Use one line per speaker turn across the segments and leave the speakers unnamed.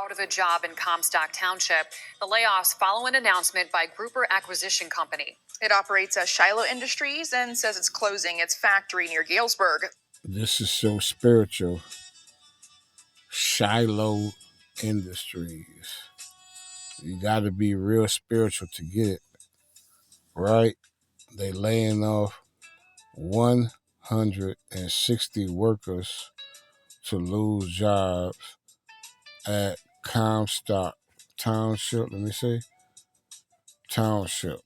Out of a job in Comstock Township. The layoffs follow an announcement by Grouper Acquisition Company. It operates as Shiloh Industries and says it's closing its factory near Galesburg.
This is so spiritual. Shiloh Industries. You got to be real spiritual to get it, right? They laying off 160 workers to lose jobs at Comstock Township. Let me see. Township.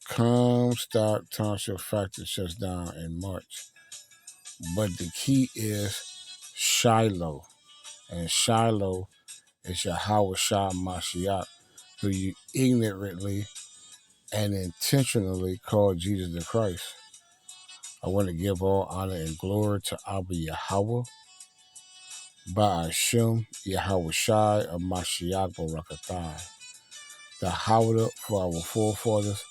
Comstock Township factory shuts down in March. But the key is Shiloh. And Shiloh is Yahweh Shah Mashiach, who you ignorantly and intentionally call Jesus the Christ. I want to give all honor and glory to Abba Yahweh, Ba'ashem Yahweh Shai of Mashiach Barakatai. The Howdah for our forefathers,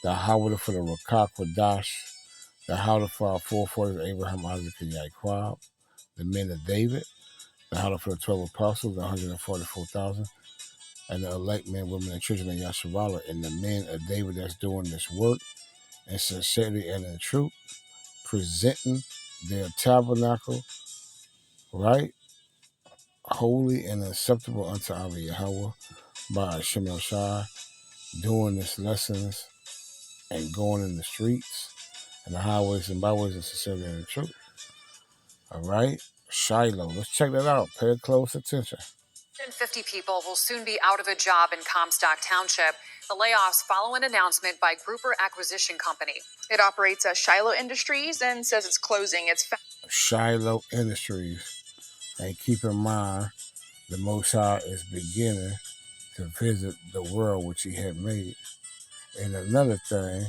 the Howdah for the Rakak Wadash, the Howdah for our forefathers Abraham, Isaac, and Yaakov, the men of David, the Howdah for the 12 apostles, the 144,000, and the elect men, women, and children of Yasharallah, and the men of David that's doing this work in sincerity and in truth, presenting their tabernacle, right, holy and acceptable unto our Yahweh by Hashem Shai, doing this lessons and going in the streets and the highways and byways of sincerity and in truth. All right, Shiloh. Let's check that out. Pay close attention.
150 people will soon be out of a job in Comstock Township. The layoffs follow an announcement by Grouper Acquisition Company. It operates as Shiloh Industries and says it's closing its
Shiloh Industries. And keep in mind, the Most High is beginning to visit the world which he had made. And another thing,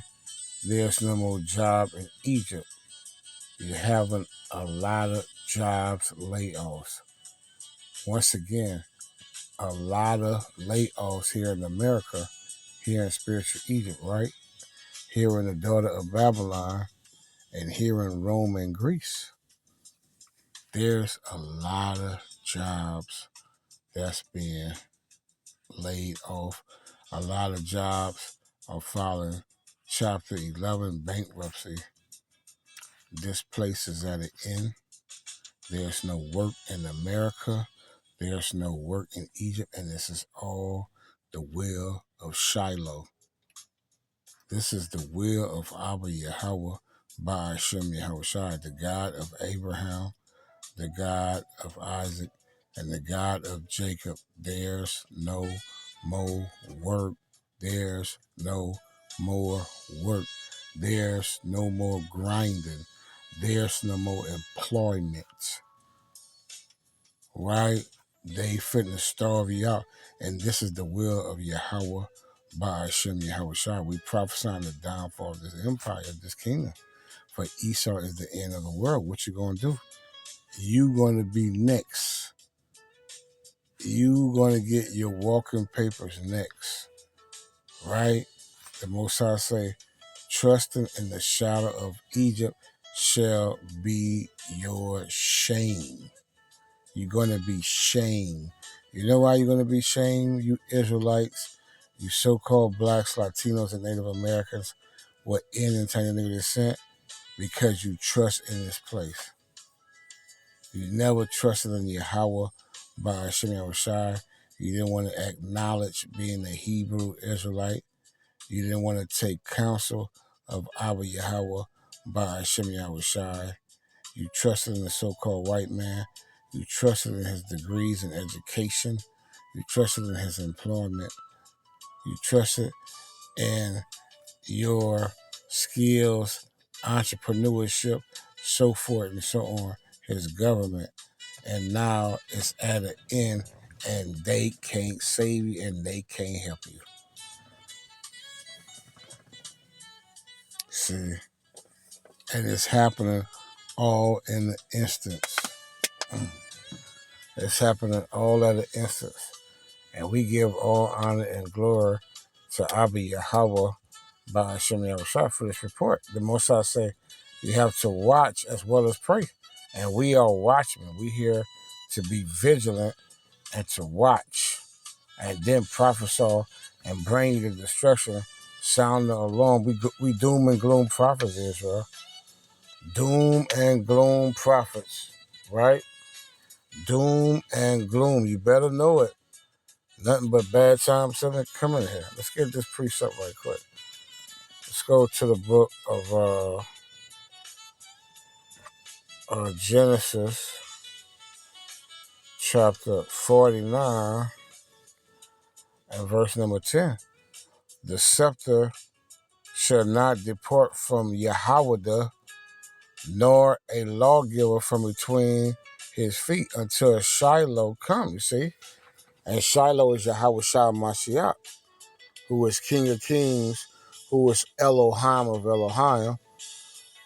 there's no more job in Egypt. You're having a lot of jobs layoffs. Once again, a lot of layoffs here in America, here in spiritual Egypt, right? Here in the daughter of Babylon, and here in Rome and Greece. There's a lot of jobs that's being laid off. A lot of jobs are filing Chapter 11 bankruptcy. This place is at an end. There's no work in America. There's no work in Egypt. And this is all the will of Shiloh. This is the will of Abba Yahweh by Hashem Yahweh Shai, the God of Abraham, the God of Isaac, and the God of Jacob. There's no more work. There's no more work. There's no more grinding. There's no more employment. Right? They finna starve you out. And this is the will of Yahweh by Hashem Yahweh Shai. We prophesying the downfall of this empire, of this kingdom. For Esau is the end of the world. What you gonna do? You gonna be next. You gonna get your walking papers next. Right? The Most High say, trusting in the shadow of Egypt shall be your shame. You're going to be shamed. You know why you're going to be shamed, you Israelites, you so-called blacks, Latinos, and Native Americans with Indian descent? Because you trust in this place. You never trusted in Yahweh by Hashem Yahweh Shai. You didn't want to acknowledge being a Hebrew Israelite. You didn't want to take counsel of Abba Yahweh by Hashem Yahweh Shai. You trusted in the so-called white man. You trusted in his degrees in education. You trusted in his employment. You trusted in your skills, entrepreneurship, so forth and so on, his government. And now it's at an end, and they can't save you and they can't help you. See? And it's happening all in the instance. It's happening all at an instance. And we give all honor and glory to Abba Yahweh by Hashem Yahweh for this report. The Most High say you have to watch as well as pray. And we are watchmen. We here to be vigilant and to watch, and then prophesy and bring you to destruction, sound the alarm. We doom and gloom prophets, Israel. Doom and gloom prophets, right? Doom and gloom. You better know it. Nothing but bad times coming here. Let's get this precept right quick. Let's go to the book of Genesis, chapter 49, and verse number 10. The scepter shall not depart from Yahweh, nor a lawgiver from between his feet until Shiloh come, you see? And Shiloh is Yahweh Shah Mashiach, who is King of Kings, who is Elohim of Elohim,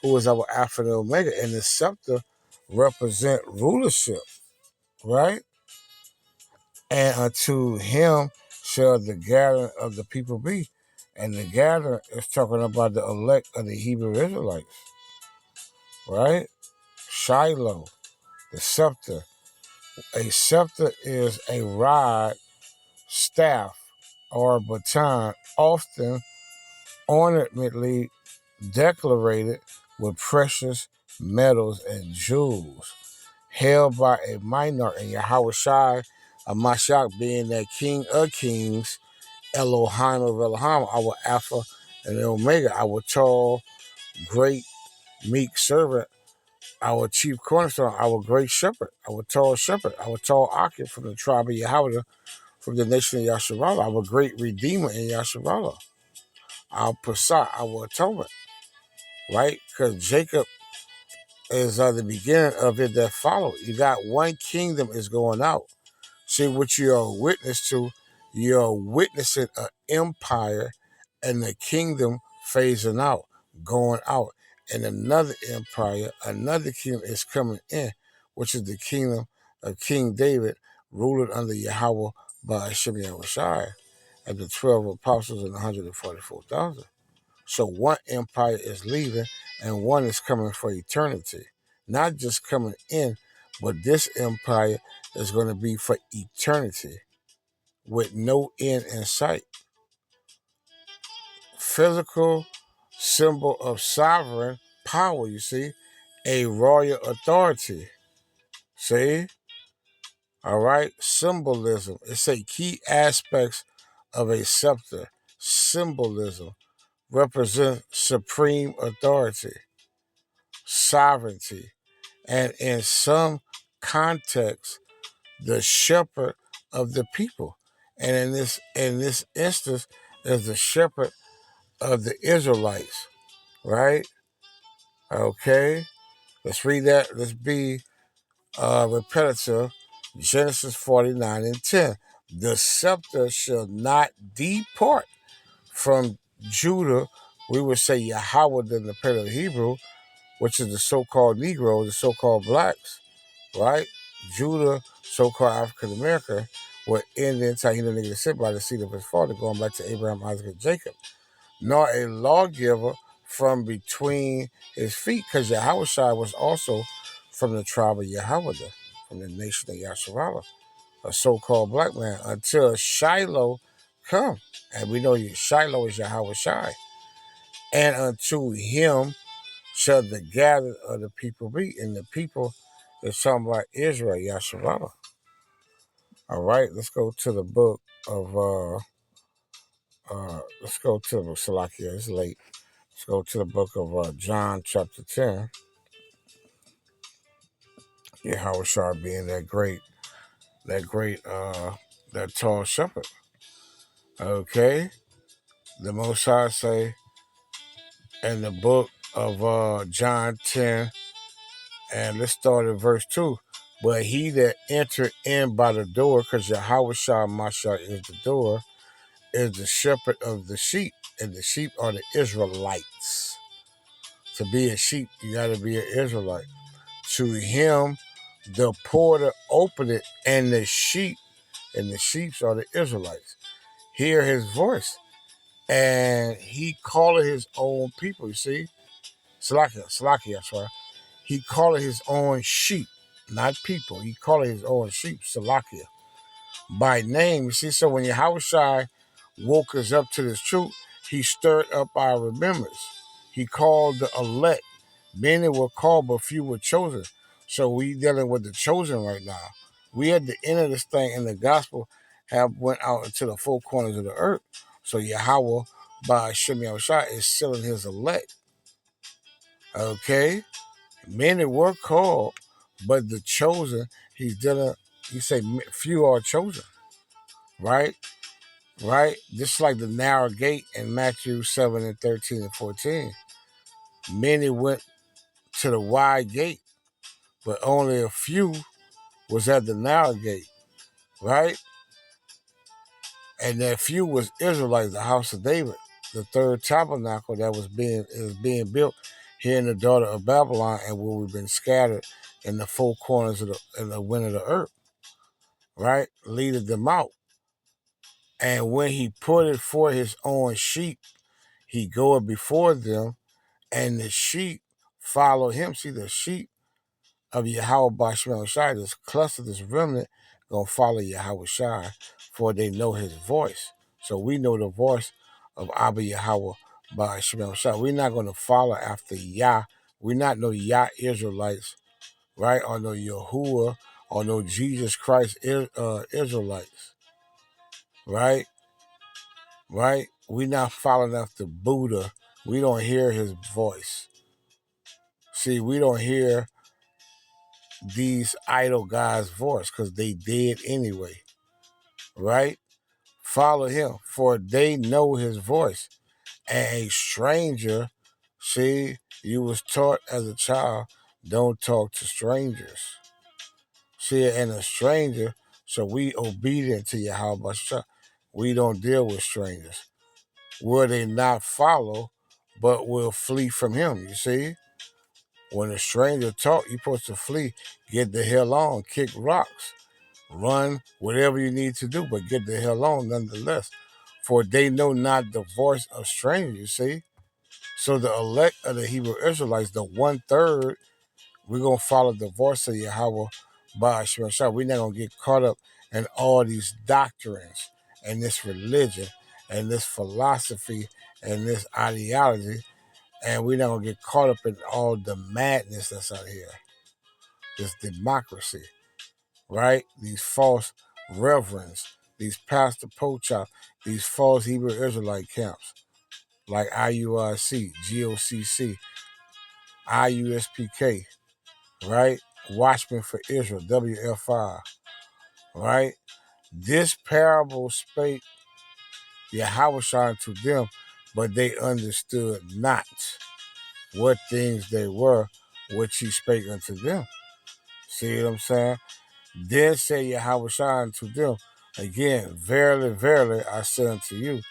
who is our Alpha and Omega. And the scepter represent rulership, right? And unto him shall the gathering of the people be. And the gathering is talking about the elect of the Hebrew Israelites, right? Shiloh, the scepter. A scepter is a rod, staff, or baton, often ornamentally decorated with precious metals and jewels, held by a minor, and Yahweh Shai, a Mashiach being that King of Kings, Elohim of Elohim, our Alpha and Omega, our tall, great, meek servant, our chief cornerstone, our great shepherd, our tall occupant from the tribe of Yahweh, from the nation of Yasharallah, our great redeemer in Yasharallah, our Passat, our atonement, right? Because Jacob is the beginning of it that followed. You got one kingdom is going out. See what you are witness to. You're witnessing an empire and the kingdom phasing out, going out. And another empire, another kingdom is coming in, which is the kingdom of King David, ruling under Yahweh by Hashem Yahushai, and the 12 apostles and 144,000. So one empire is leaving and one is coming for eternity. Not just coming in, but this empire is going to be for eternity with no end in sight. Physical symbol of sovereign power, you see, a royal authority. See? All right? Symbolism. It's a key aspects of a scepter. Symbolism represents supreme authority, sovereignty, and in some context, the shepherd of the people. And in this instance, is the shepherd of the Israelites, right? Okay, let's read that. Let's be repetitive. Genesis 49 and 10. The scepter shall not depart from Judah. We would say Yahweh in the Paleo Hebrew, which is the so-called Negro, the so-called blacks, right? Judah, so-called African American, were in the entire Hebrew nigga sit by the seed of his father, going back to Abraham, Isaac, and Jacob. Nor a lawgiver from between his feet, because Yahushua was also from the tribe of Yahweh, from the nation of Yasharallah, a so-called black man, until Shiloh come. And we know Shiloh is Yahushua. And unto him shall the gathering of the people be. And the people is talking about Israel, Yasharallah. All right, let's go to the book of, let's go to the Salakia, it's late. Let's go to the book of John chapter 10. Yahushua being that tall shepherd. Okay, the Most High say in the book of John 10, and let's start at verse 2. But he that entered in by the door, because Yahushua Mashiach is the door, is the shepherd of the sheep, and the sheep are the Israelites. To be a sheep, you got to be an Israelite. To him, the porter opened it, and the sheep are the Israelites, hear his voice, and he called his own people. You see, Salakia, sorry. He called his own sheep, not people. He called his own sheep, Salakia. by name. You see, so when Yahushua woke us up to this truth, he stirred up our remembrance. He called the elect. Many were called, but few were chosen. So we dealing with the chosen right now. We at the end of this thing, and the gospel have went out into the four corners of the earth. So Yahweh, by Shem Yahushua, is sealing his elect. Okay? Many were called, but the chosen, he's dealing, he say few are chosen, right? Right? Just like the narrow gate in Matthew 7 and 13 and 14. Many went to the wide gate, but only a few was at the narrow gate, right? And that few was Israelites, the house of David, the third tabernacle that was being built here in the daughter of Babylon, and where we've been scattered in the four corners of the wind of the earth, right? Leading them out. And when he put it for his own sheep, he goeth before them, and the sheep follow him. See, the sheep of Yahweh Bashman Shai, this cluster, this remnant, gonna follow Yahweh Shai, for they know his voice. So we know the voice of Abba Yahweh Bashman Shai. We're not gonna follow after Yah. We're not no Yah Israelites, right? Or no Yahuwah, or no Jesus Christ Israelites, right? Right? We're not following after Buddha. We don't hear his voice. See, we don't hear these idol guys' voice because they dead anyway, right? Follow him, for they know his voice. And a stranger, see, you was taught as a child, don't talk to strangers. See, and a stranger, so we obedient to Yahweh. We don't deal with strangers. Will they not follow, but will flee from him, you see? When a stranger talk, you're supposed to flee. Get the hell on, kick rocks, run, whatever you need to do, but get the hell on nonetheless. For they know not the voice of strangers, you see? So the elect of the Hebrew Israelites, the 1/3, we're going to follow the voice of Yahweh by Hashem. We're not going to get caught up in all these doctrines and this religion and this philosophy and this ideology. And we're not going to get caught up in all the madness that's out here. This democracy, right? These false reverends, these pastor poachop, these false Hebrew Israelite camps, like IURC, GOCC, IUSPK, right? Watchmen for Israel, WFI, right? This parable spake Yahweh to them, but they understood not what things they were, which he spake unto them. See what I'm saying? Then said Yahweh unto them, again, verily, verily, I say unto you,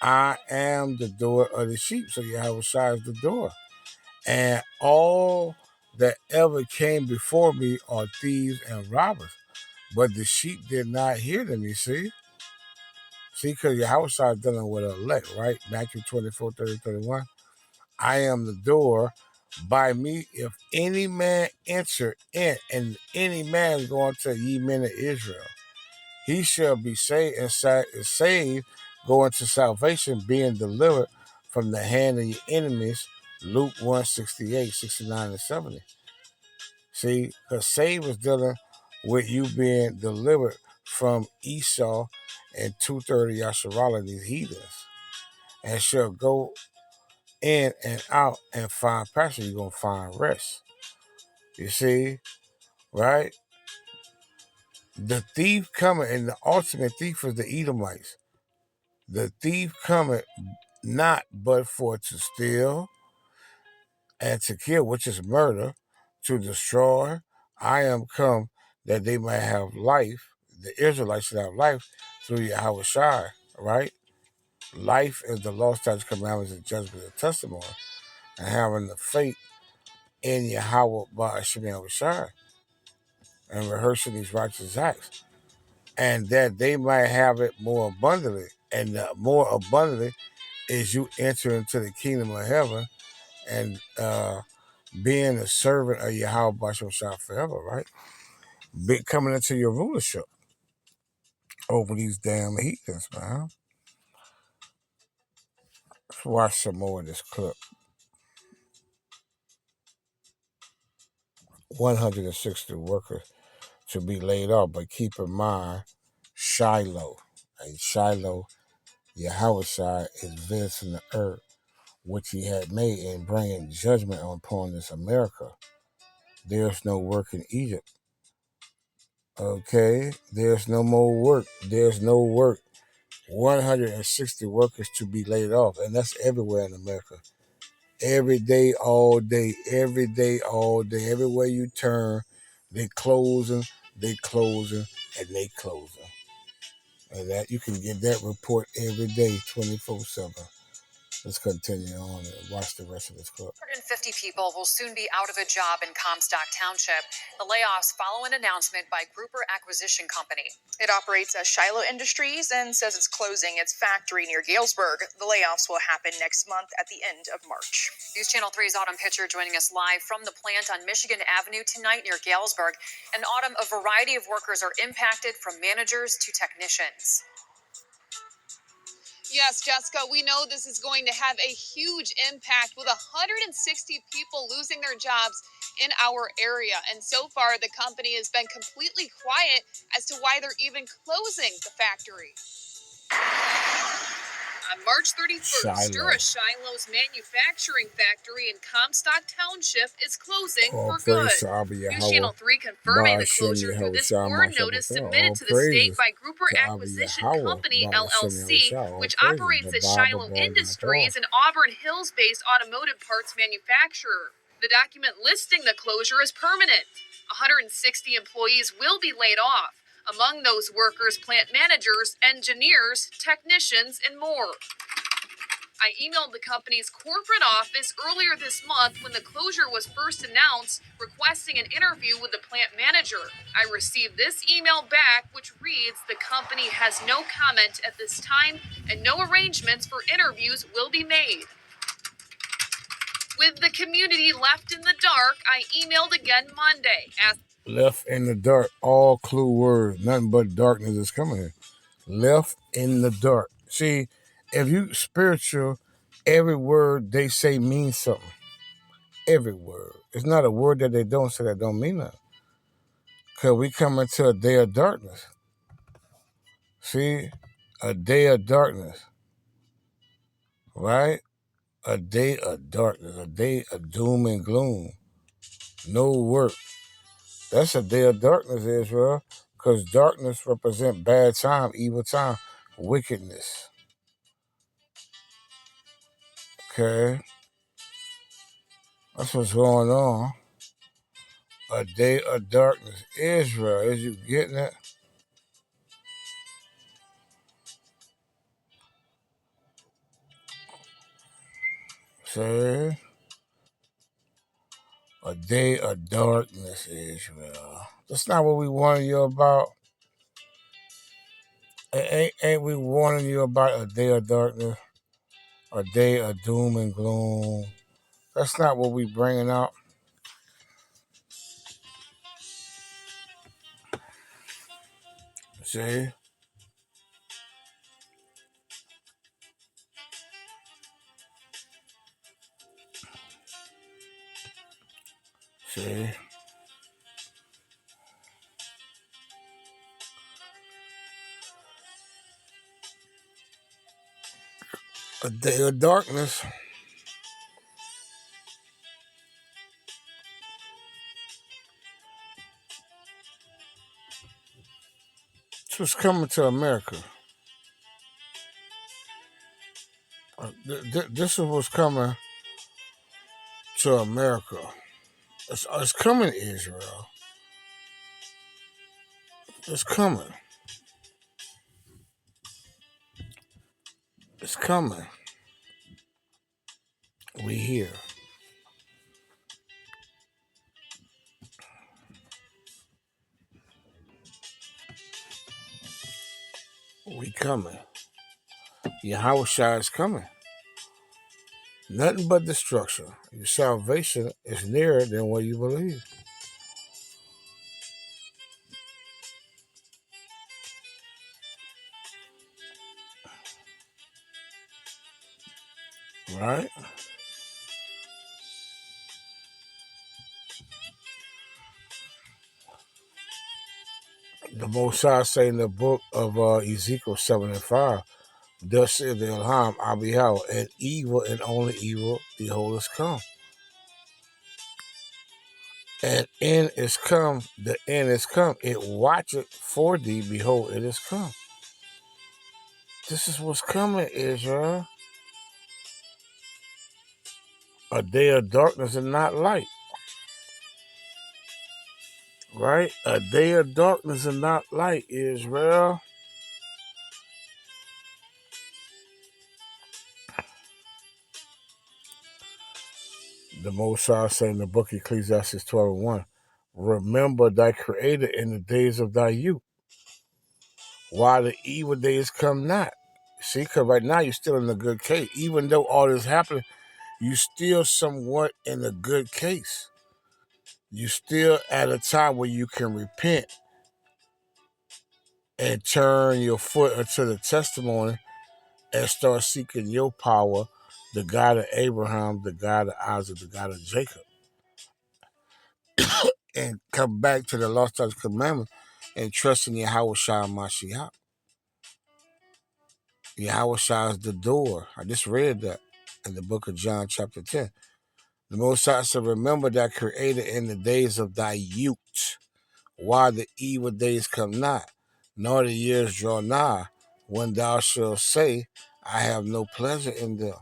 I am the door of the sheep. So Yahweh is the door. And all that ever came before me are thieves and robbers. But the sheep did not hear them, you see? See, because Yahweh is dealing with elect, right? Matthew 24, 30, 31. I am the door. By me, if any man enter in, and any man is going to ye men of Israel, he shall be saved and saved, go into salvation, being delivered from the hand of your enemies. Luke 1, 68, 69, and 70. See, because saved is dealing with you being delivered from Esau and 230 Yasharala, these heathens, and shall go in and out and find pasture. You're going to find rest. You see, right? The thief coming, and the ultimate thief is the Edomites. The thief cometh not but for to steal and to kill, which is murder, to destroy. I am come that they might have life. The Israelites should have life through Yahweh Shai, right? Life is the law, statutes, commandments, and judgment and testimony, and having the faith in Yahweh by Hashem Shai, and rehearsing these righteous acts, and that they might have it more abundantly. And the more abundantly is you enter into the kingdom of heaven and being a servant of Yahweh Basham Shah forever, right? Coming into your rulership. over these damn heathens, man. Let's watch some more of this clip. 160 workers to be laid off, but keep in mind, Shiloh, and Shiloh, Yahushua is visiting the earth, which he had made, and bringing judgment upon this America. There's no work in Egypt. Okay, there's no more work. There's no work. 160 workers to be laid off, and that's everywhere in America. Every day, all day, every day, all day. Everywhere you turn, they closing, and they closing. And that you can get that report every day, 24/7. Let's continue on and watch the rest of this clip.
150 people will soon be out of a job in Comstock Township. The layoffs follow an announcement by Grouper Acquisition Company. It operates as Shiloh Industries and says it's closing its factory near Galesburg. The layoffs will happen next month at the end of March. News Channel 3's Autumn Pitcher joining us live from the plant on Michigan Avenue tonight near Galesburg. And Autumn, a variety of workers are impacted from managers to technicians.
Yes, Jessica, we know this is going to have a huge impact with 160 people losing their jobs in our area. And so far, the company has been completely quiet as to why they're even closing the factory. On March 31st, Shiloh's manufacturing factory in Comstock Township is closing for good. News Channel 3 confirming the closure through this board notice submitted to the state by Grouper Acquisition Company, LLC, which operates as Shiloh Industries, an Auburn Hills-based automotive parts manufacturer. The document listing the closure as permanent. 160 employees will be laid off. Among those workers, plant managers, engineers, technicians, and more. I emailed the company's corporate office earlier this month when the closure was first announced, requesting an interview with the plant manager. I received this email back, which reads, "The company has no comment at this time, and no arrangements for interviews will be made." With the community left in the dark, I emailed again Monday.
Left in the dark, all clue words, nothing but darkness is coming here. Left in the dark. See, if you spiritual, every word they say means something. Every word. It's not a word that they don't say that don't mean nothing. Because we come into a day of darkness. See? A day of darkness. Right? A day of darkness. A day of doom and gloom. No work. That's a day of darkness, Israel, because darkness represents bad time, evil time, wickedness. Okay? That's what's going on. A day of darkness. Israel, is you getting it? See? A day of darkness, Israel. That's not what we warning you about. Ain't we warning you about a day of darkness? A day of doom and gloom? That's not what we bringing out. See? See? A day of darkness. This was coming to America. This was coming to America. It's coming to Israel. It's coming. It's coming. We here. We coming. Yahushua is coming. Nothing but destruction. Your salvation is nearer than what you believe. Right? The Most High say in the book of Ezekiel 7 and 5, thus said the Ilham Abiyah, and evil and only evil, behold, is come. And end is come, the end is come. It watcheth for thee, behold, it is come. This is what's coming, Israel. A day of darkness and not light. Right? A day of darkness and not light, Israel. The Most High say in the book of Ecclesiastes 12 and 1, remember thy Creator in the days of thy youth, while the evil days come not. See, because right now you're still in a good case. Even though all this happening, you still somewhat in a good case. You still at a time where you can repent and turn your foot into the testimony and start seeking your power, the God of Abraham, the God of Isaac, the God of Jacob, and come back to the lost touch commandment and trust in Yahweh Shai Mashiach. Yahweh Shai is the door. I just read that in the book of John chapter 10. The Most High said, remember that Creator in the days of thy youth, while the evil days come not, nor the years draw nigh, when thou shalt say, I have no pleasure in them.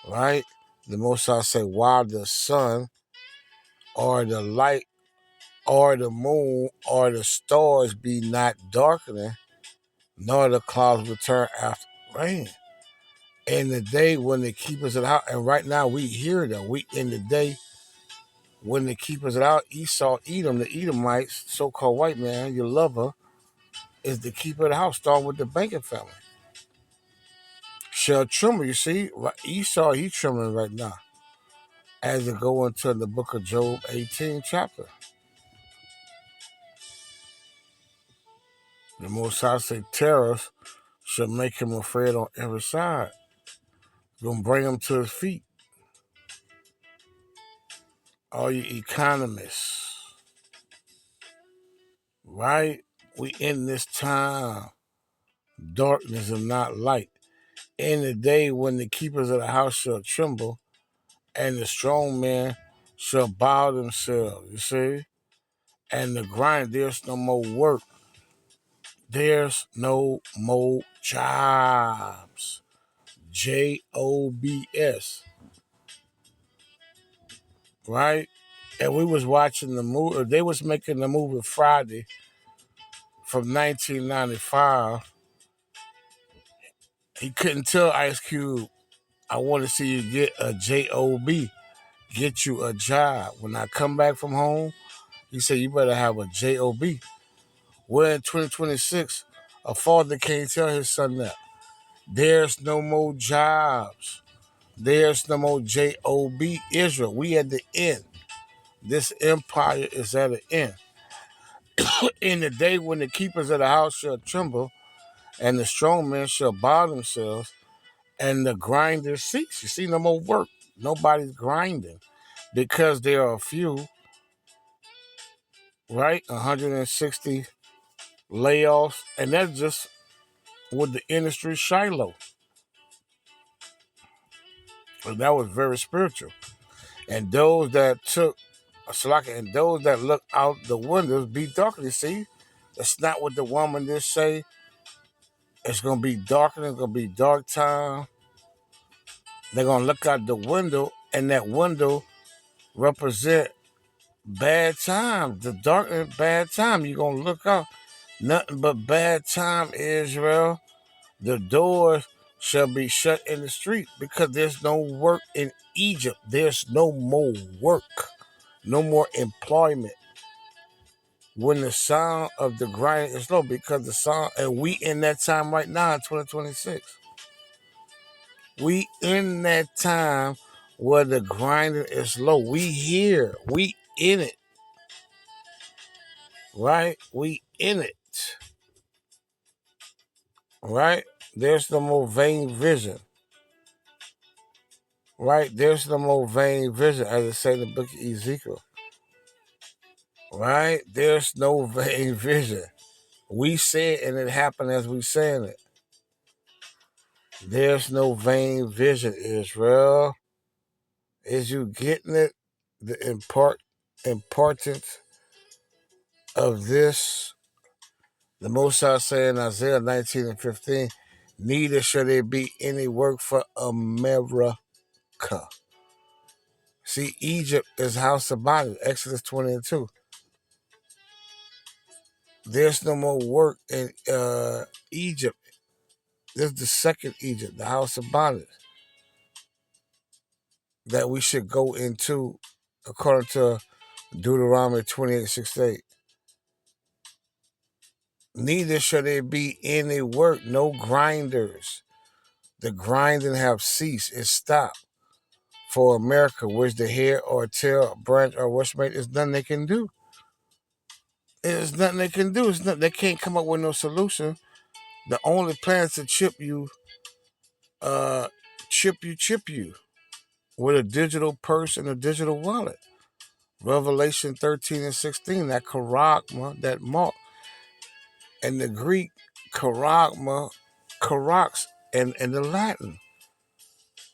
Right? The Most High say, while the sun or the light or the moon or the stars be not darkening, nor the clouds return after rain. In the day when the keepers of the house, and right now we hear that we in the day when the keepers of the house, Esau, Edom, the Edomites, so-called white man, your lover, is the keeper of the house, starting with the banking family. Shall tremble, you see, Esau, he trembling right now, as it go into the book of Job 18 chapter. The Most High say terrors shall make him afraid on every side. Gonna bring him to his feet. All you economists, right? We in this time, darkness and not light. In the day when the keepers of the house shall tremble, and the strong men shall bow themselves, you see? And the grind, there's no more work. There's no more jobs. Jobs, right? And we was watching the movie, they was making the movie Friday from 1995. He couldn't tell Ice Cube, I want to see you get a job, get you a job. When I come back from home, he said, you better have a job. We're in 2026. A father can't tell his son that. There's no more jobs. There's no more job. Israel, we at the end. This empire is at an end. In the day when the keepers of the house shall tremble, and the strong men shall bow themselves, and the grinder cease. You see, no more work. Nobody's grinding because there are a few, right? 160 layoffs, and that's just with the industry Shiloh. And that was very spiritual. And those that took Salaka and those that look out the windows be darkly. See, that's not what the woman just say. It's gonna be darkening. It's gonna be dark time. They're gonna look out the window, and that window represent bad time. The dark and bad time. You're gonna look out. Nothing but bad time, Israel. The doors shall be shut in the street because there's no work in Egypt. There's no more work, no more employment. When the sound of the grinding is low, because the sound, and we in that time right now in 2026. We in that time where the grinding is low. We here. We in it. Right? We in it. Right? There's no more vain vision. Right? There's no more vain vision, as it say in the book of Ezekiel. Right? There's no vain vision. We say it and it happened as we saying it. There's no vain vision, Israel. Is you getting it? The importance of this, the Most High say in Isaiah 19 and 15, neither shall there be any work for America. See, Egypt is house of bondage, Exodus 20 and 2. There's no more work in Egypt. This is the second Egypt, the house of bondage, that we should go into according to Deuteronomy 28:6-8. Neither shall there be any work, no grinders. The grinding have ceased, it stopped. For America, which the hair or tail, branch or what's made, is nothing they can do. It's nothing they can do. It's nothing, they can't come up with no solution. The only plan is to chip you with a digital purse and a digital wallet. Revelation 13 and 16, that charagma, that mark. And the Greek charagma, charax, and the Latin.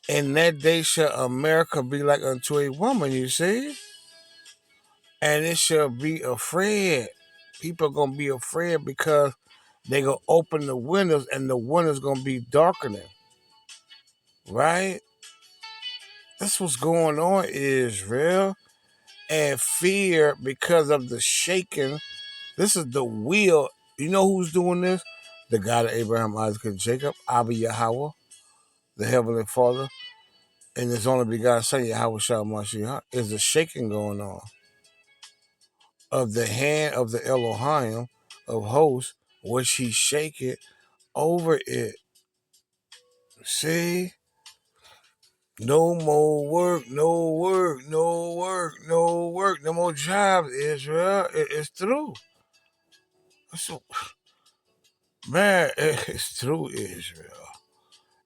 In that day shall America be like unto a woman, you see? And it shall be afraid. People are going to be afraid because they going to open the windows and the windows going to be darkening. Right? That's what's going on, Israel. And fear because of the shaking. This is the will. You know who's doing this? The God of Abraham, Isaac, and Jacob, Abba Yahweh, the Heavenly Father, and his only begotten Son, Yahweh Shah Mashiach. Is a shaking going on of the hand of the Elohim of hosts, which he shaketh over it. See? No more work, no work, no work, no work, no more jobs, Israel. It's through. So, man, it's through, Israel.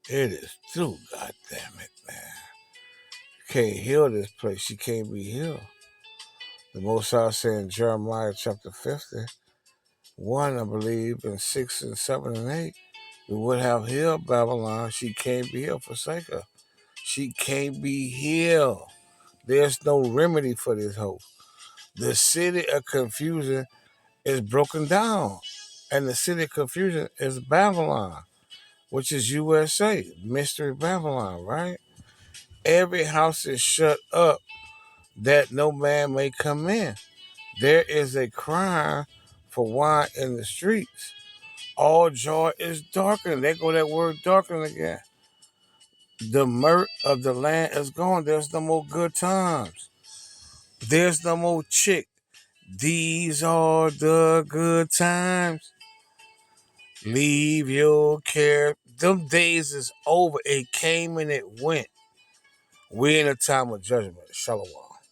It is through, God damn it, man. You can't heal this place. You can't be healed. The Most High said in Jeremiah chapter 50, 1, I believe, and 6 and 7 and 8, we would have healed Babylon. She can't be healed, forsake her. She can't be healed. There's no remedy for this hope. The city of confusion is broken down. And the city of confusion is Babylon, which is USA, Mystery Babylon, right? Every house is shut up that no man may come in. There is a cry for wine in the streets. All joy is darkened. There go that word darkened again. The mirth of the land is gone. There's no more good times. There's no more chick. These are the good times. Leave your care. Them days is over. It came and it went. We're in a time of judgment. Shalom.